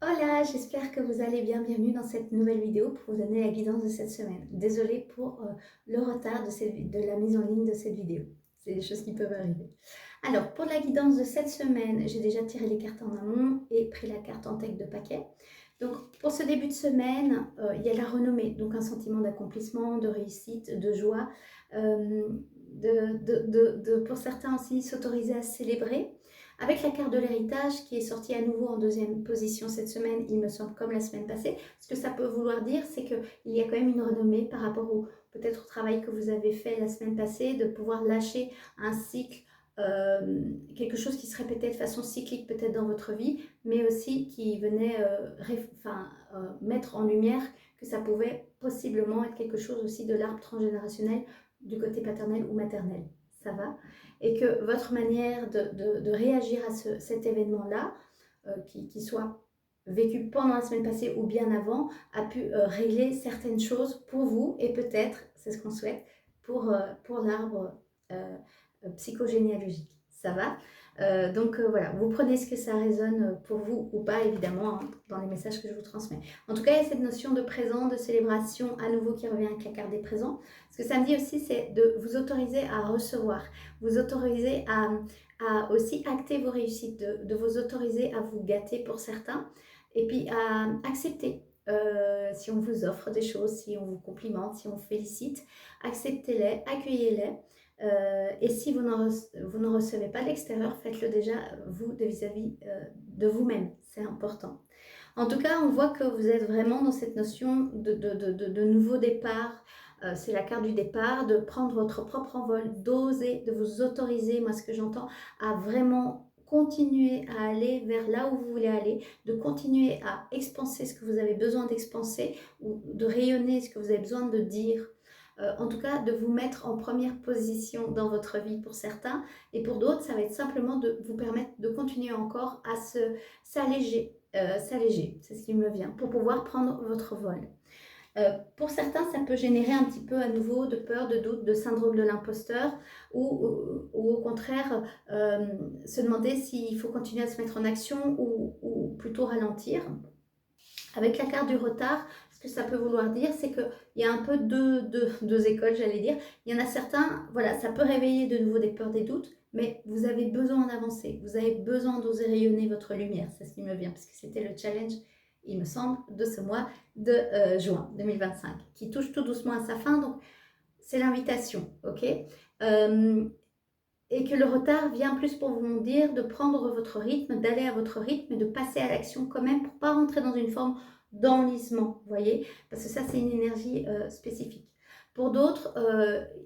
Hola, j'espère que vous allez bien. Bienvenue dans cette nouvelle vidéo pour vous donner la guidance de cette semaine. Désolée pour le retard de la mise en ligne de cette vidéo. C'est des choses qui peuvent arriver. Alors, pour la guidance de cette semaine, j'ai déjà tiré les cartes en amont et pris la carte en tête de paquet. Donc, pour ce début de semaine, il y a la renommée, donc un sentiment d'accomplissement, de réussite, de joie. Pour certains aussi, s'autoriser à célébrer. Avec la carte de l'héritage qui est sortie à nouveau en deuxième position cette semaine, il me semble, comme la semaine passée, ce que ça peut vouloir dire, c'est qu'il y a quand même une renommée par rapport peut-être au travail que vous avez fait la semaine passée, de pouvoir lâcher un cycle, quelque chose qui se répétait de façon cyclique peut-être dans votre vie, mais aussi qui venait mettre en lumière que ça pouvait possiblement être quelque chose aussi de l'arbre transgénérationnel du côté paternel ou maternel. Ça va? Et que votre manière de réagir à cet événement-là, qui soit vécu pendant la semaine passée ou bien avant, a pu régler certaines choses pour vous et peut-être, c'est ce qu'on souhaite, pour l'arbre psychogénéalogique. Ça va? Voilà, vous prenez ce que ça résonne pour vous ou pas, évidemment, hein, dans les messages que je vous transmets. En tout cas, il y a cette notion de présent, de célébration à nouveau qui revient avec la carte des présents. Ce que ça me dit aussi, c'est de vous autoriser à recevoir, vous autoriser à aussi acter vos réussites, de vous autoriser à vous gâter pour certains, et puis à accepter. Si on vous offre des choses, si on vous complimente, si on vous félicite, acceptez-les, accueillez-les. Et si vous ne recevez pas de l'extérieur, faites-le déjà vous de vis-à-vis de vous-même. C'est important. En tout cas, on voit que vous êtes vraiment dans cette notion de nouveau départ. C'est la carte du départ, de prendre votre propre envol, d'oser, de vous autoriser, moi ce que j'entends, à vraiment continuer à aller vers là où vous voulez aller, de continuer à expanser ce que vous avez besoin d'expanser ou de rayonner ce que vous avez besoin de dire. En tout cas, de vous mettre en première position dans votre vie pour certains, et pour d'autres, ça va être simplement de vous permettre de continuer encore à s'alléger, c'est ce qui me vient, pour pouvoir prendre votre vol. Pour certains, ça peut générer un petit peu à nouveau de peur, de doute, de syndrome de l'imposteur, ou au contraire, se demander s'il faut continuer à se mettre en action ou plutôt ralentir. Avec la carte du retard, ce que ça peut vouloir dire, c'est qu'il y a un peu deux écoles, j'allais dire. Il y en a certains, voilà, ça peut réveiller de nouveau des peurs, des doutes, mais vous avez besoin d'avancer, vous avez besoin d'oser rayonner votre lumière, c'est ce qui me vient, parce que c'était le challenge, il me semble, de ce mois de juin 2025, qui touche tout doucement à sa fin, donc c'est l'invitation, ok et que le retard vient plus pour vous dire de prendre votre rythme, d'aller à votre rythme et de passer à l'action quand même pour ne pas rentrer dans une forme d'enlisement, vous voyez, parce que ça c'est une énergie spécifique. Pour d'autres,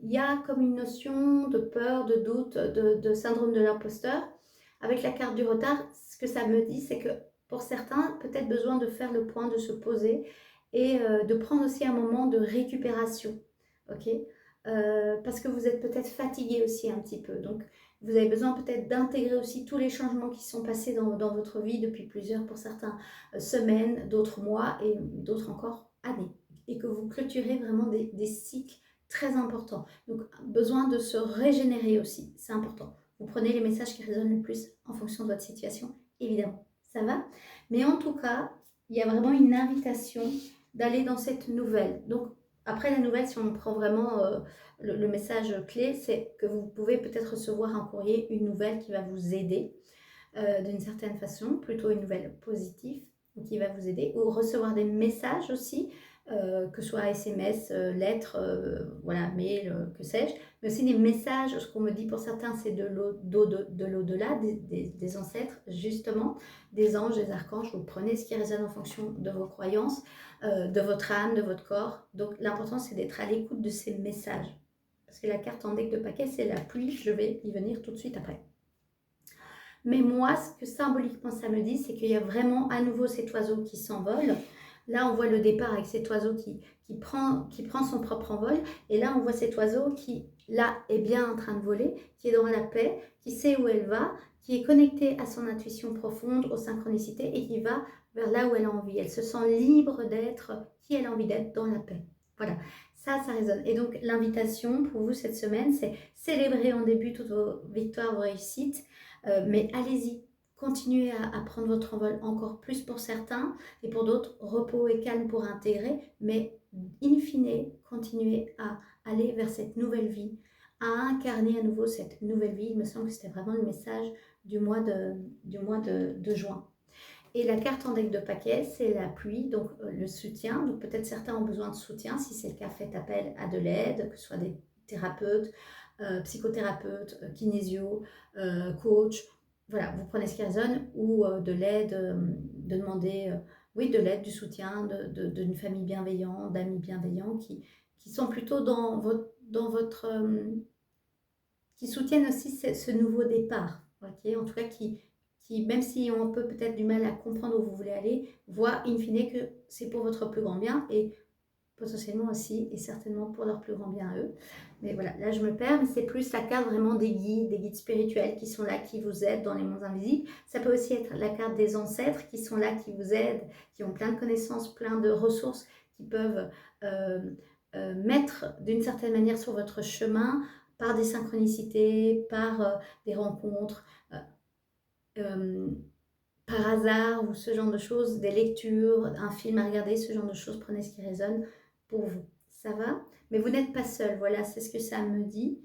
il y a comme une notion de peur, de doute, de syndrome de l'imposteur. Avec la carte du retard, ce que ça me dit, c'est que pour certains, peut-être besoin de faire le point, de se poser et de prendre aussi un moment de récupération, ok parce que vous êtes peut-être fatigué aussi un petit peu. Donc, vous avez besoin peut-être d'intégrer aussi tous les changements qui sont passés dans votre vie depuis plusieurs, pour certains, semaines, d'autres mois et d'autres encore années. Et que vous clôturez vraiment des cycles très importants. Donc, besoin de se régénérer aussi, c'est important. Vous prenez les messages qui résonnent le plus en fonction de votre situation, évidemment. Ça va? Mais en tout cas, il y a vraiment une invitation d'aller dans cette nouvelle. Donc, après la nouvelle, si on prend vraiment le message clé, c'est que vous pouvez peut-être recevoir un courrier, une nouvelle qui va vous aider d'une certaine façon, plutôt une nouvelle positive qui va vous aider, ou recevoir des messages aussi, que ce soit SMS, lettres, voilà, mail, que sais-je, mais aussi des messages. Ce qu'on me dit pour certains, c'est de l'au-delà, des ancêtres, justement, des anges, des archanges. Vous prenez ce qui résonne en fonction de vos croyances, de votre âme, de votre corps. Donc l'important, c'est d'être à l'écoute de ces messages. Parce que la carte en deck de paquet, c'est la pluie. Je vais y venir tout de suite après. Mais moi, ce que symboliquement ça me dit, c'est qu'il y a vraiment à nouveau cet oiseau qui s'envole. Là, on voit le départ avec cet oiseau qui prend son propre envol. Et là, on voit cet oiseau qui, là, est bien en train de voler, qui est dans la paix, qui sait où elle va, qui est connectée à son intuition profonde, aux synchronicités et qui va vers là où elle a envie. Elle se sent libre d'être qui elle a envie d'être dans la paix. Voilà, ça résonne. Et donc, l'invitation pour vous cette semaine, c'est célébrer en début toutes vos victoires, vos réussites. Mais allez-y, continuez à prendre votre envol encore plus pour certains, et pour d'autres, repos et calme pour intégrer, mais in fine, continuez à aller vers cette nouvelle vie, à incarner à nouveau cette nouvelle vie. Il me semble que c'était vraiment le message du mois de juin. Et la carte en deck de paquet, c'est la pluie, donc le soutien. Donc peut-être certains ont besoin de soutien. Si c'est le cas, faites appel à de l'aide, que ce soit des thérapeutes, psychothérapeutes, kinésio, coach. Voilà, vous prenez ce qui résonne, ou de l'aide, de demander, oui, de l'aide, du soutien, d'une famille bienveillante, d'amis bienveillants qui sont plutôt dans votre qui soutiennent aussi ce nouveau départ, ok, en tout cas même si on peut peut-être du mal à comprendre où vous voulez aller, voient in fine que c'est pour votre plus grand bien, et potentiellement aussi et certainement pour leur plus grand bien à eux. Mais voilà, là je me perds, mais c'est plus la carte vraiment des guides spirituels qui sont là, qui vous aident dans les mondes invisibles. Ça peut aussi être la carte des ancêtres qui sont là, qui vous aident, qui ont plein de connaissances, plein de ressources, qui peuvent mettre d'une certaine manière sur votre chemin par des synchronicités, par des rencontres, par hasard, ou ce genre de choses, des lectures, un film à regarder, ce genre de choses. Prenez ce qui résonne pour vous. Ça va? Mais vous n'êtes pas seul, voilà, c'est ce que ça me dit.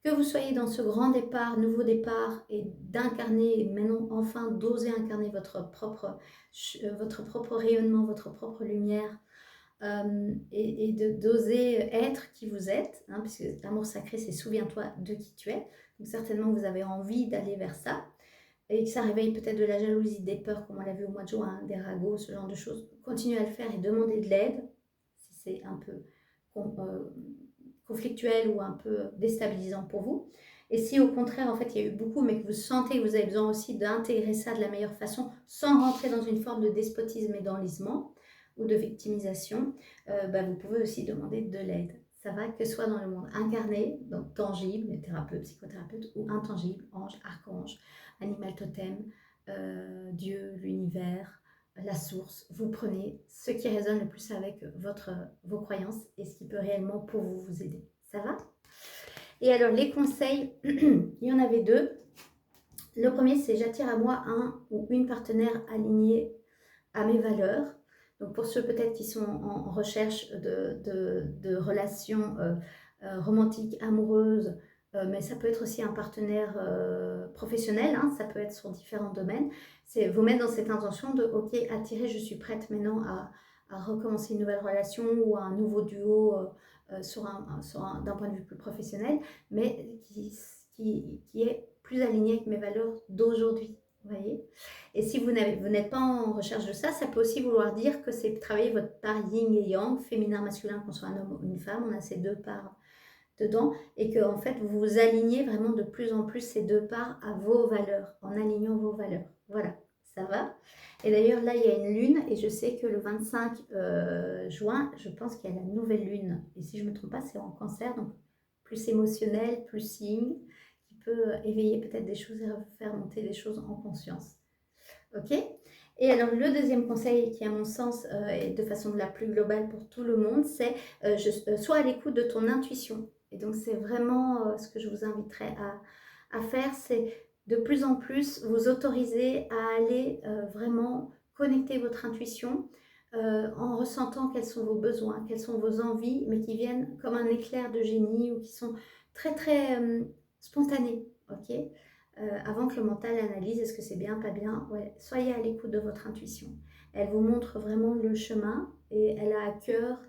Que vous soyez dans ce grand départ, nouveau départ, et d'incarner, maintenant enfin d'oser incarner votre propre rayonnement, votre propre lumière, et d'oser être qui vous êtes, hein, puisque l'amour sacré, c'est souviens-toi de qui tu es. Donc certainement vous avez envie d'aller vers ça, et que ça réveille peut-être de la jalousie, des peurs, comme on l'a vu au mois de juin, hein, des ragots, ce genre de choses. Continuez à le faire et demandez de l'aide si c'est un peu conflictuel ou un peu déstabilisant pour vous. Et si au contraire, en fait, il y a eu beaucoup, mais que vous sentez que vous avez besoin aussi d'intégrer ça de la meilleure façon, sans rentrer dans une forme de despotisme et d'enlisement ou de victimisation, vous pouvez aussi demander de l'aide. Ça va, que ce soit dans le monde incarné, donc tangible, les thérapeutes, psychothérapeutes, ou intangible, ange, archange, animal totem, Dieu, l'univers, la source. Vous prenez ce qui résonne le plus avec vos croyances et ce qui peut réellement pour vous aider. Ça va? Et alors, les conseils, il y en avait deux. Le premier, c'est j'attire à moi un ou une partenaire alignée à mes valeurs. Donc, pour ceux peut-être qui sont en recherche de relations romantiques, amoureuses, mais ça peut être aussi un partenaire professionnel, hein, ça peut être sur différents domaines. C'est vous mettre dans cette intention de, ok, attirer, je suis prête maintenant à recommencer une nouvelle relation ou un nouveau duo d'un point de vue plus professionnel, mais qui est plus aligné avec mes valeurs d'aujourd'hui. Vous voyez? Et si vous n'êtes pas en recherche de ça, ça peut aussi vouloir dire que c'est travailler votre part yin et yang, féminin, masculin, qu'on soit un homme ou une femme, on a ces deux parts dedans, et que en fait vous vous alignez vraiment de plus en plus ces deux parts à vos valeurs, en alignant vos valeurs. Voilà, ça va. Et d'ailleurs là il y a une lune, et je sais que le 25 juin, je pense qu'il y a la nouvelle lune, et si je ne me trompe pas, c'est en Cancer, donc plus émotionnel, plus signe, qui peut éveiller peut-être des choses et faire monter des choses en conscience. Ok? Et alors le deuxième conseil, qui à mon sens est de façon la plus globale pour tout le monde, c'est sois à l'écoute de ton intuition. Et donc c'est vraiment ce que je vous inviterais à faire, c'est de plus en plus vous autoriser à aller vraiment connecter votre intuition en ressentant quels sont vos besoins, quelles sont vos envies, mais qui viennent comme un éclair de génie ou qui sont très très spontanés. Ok? Avant que le mental analyse, est-ce que c'est bien, pas bien, ouais, soyez à l'écoute de votre intuition. Elle vous montre vraiment le chemin et elle a à cœur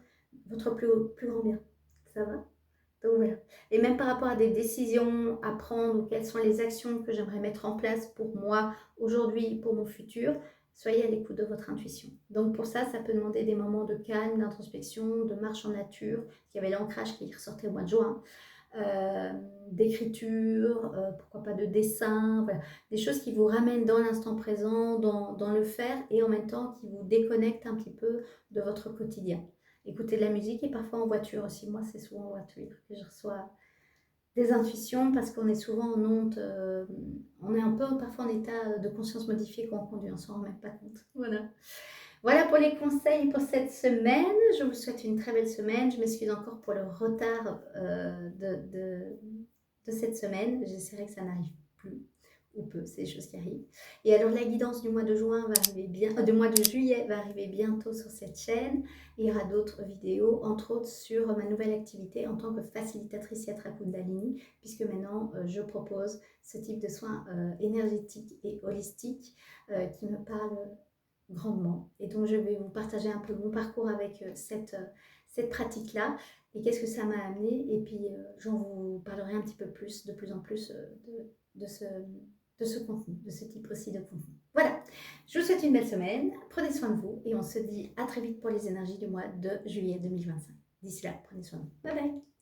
votre plus grand bien. Ça va? Donc voilà. Et même par rapport à des décisions à prendre, ou quelles sont les actions que j'aimerais mettre en place pour moi aujourd'hui, pour mon futur, soyez à l'écoute de votre intuition. Donc pour ça, ça peut demander des moments de calme, d'introspection, de marche en nature. Il y avait l'ancrage qui ressortait au mois de juin. D'écriture, pourquoi pas de dessin, voilà. Des choses qui vous ramènent dans l'instant présent, dans le faire, et en même temps qui vous déconnectent un petit peu de votre quotidien. Écouter de la musique, et parfois en voiture aussi. Moi, c'est souvent en voiture que je reçois des intuitions, parce qu'on est souvent en honte, on est un peu parfois en état de conscience modifiée quand on conduit, on s'en rend même pas compte. Voilà. Voilà pour les conseils pour cette semaine. Je vous souhaite une très belle semaine. Je m'excuse encore pour le retard de cette semaine. J'essaierai que ça n'arrive plus, ou peu, c'est des choses qui arrivent. Et alors la guidance du mois de juin va arriver du mois de juillet va arriver bientôt sur cette chaîne. Il y aura d'autres vidéos, entre autres sur ma nouvelle activité en tant que facilitatrice Yatra Kundalini, puisque maintenant je propose ce type de soins énergétiques et holistiques qui me parlent grandement. Et donc je vais vous partager un peu mon parcours avec cette pratique-là et qu'est-ce que ça m'a amené. Et puis j'en vous parlerai un petit peu plus, de plus en plus de ce contenu, de ce type aussi de contenu. Voilà, je vous souhaite une belle semaine, prenez soin de vous et on se dit à très vite pour les énergies du mois de juillet 2025. D'ici là, prenez soin de vous. Bye bye.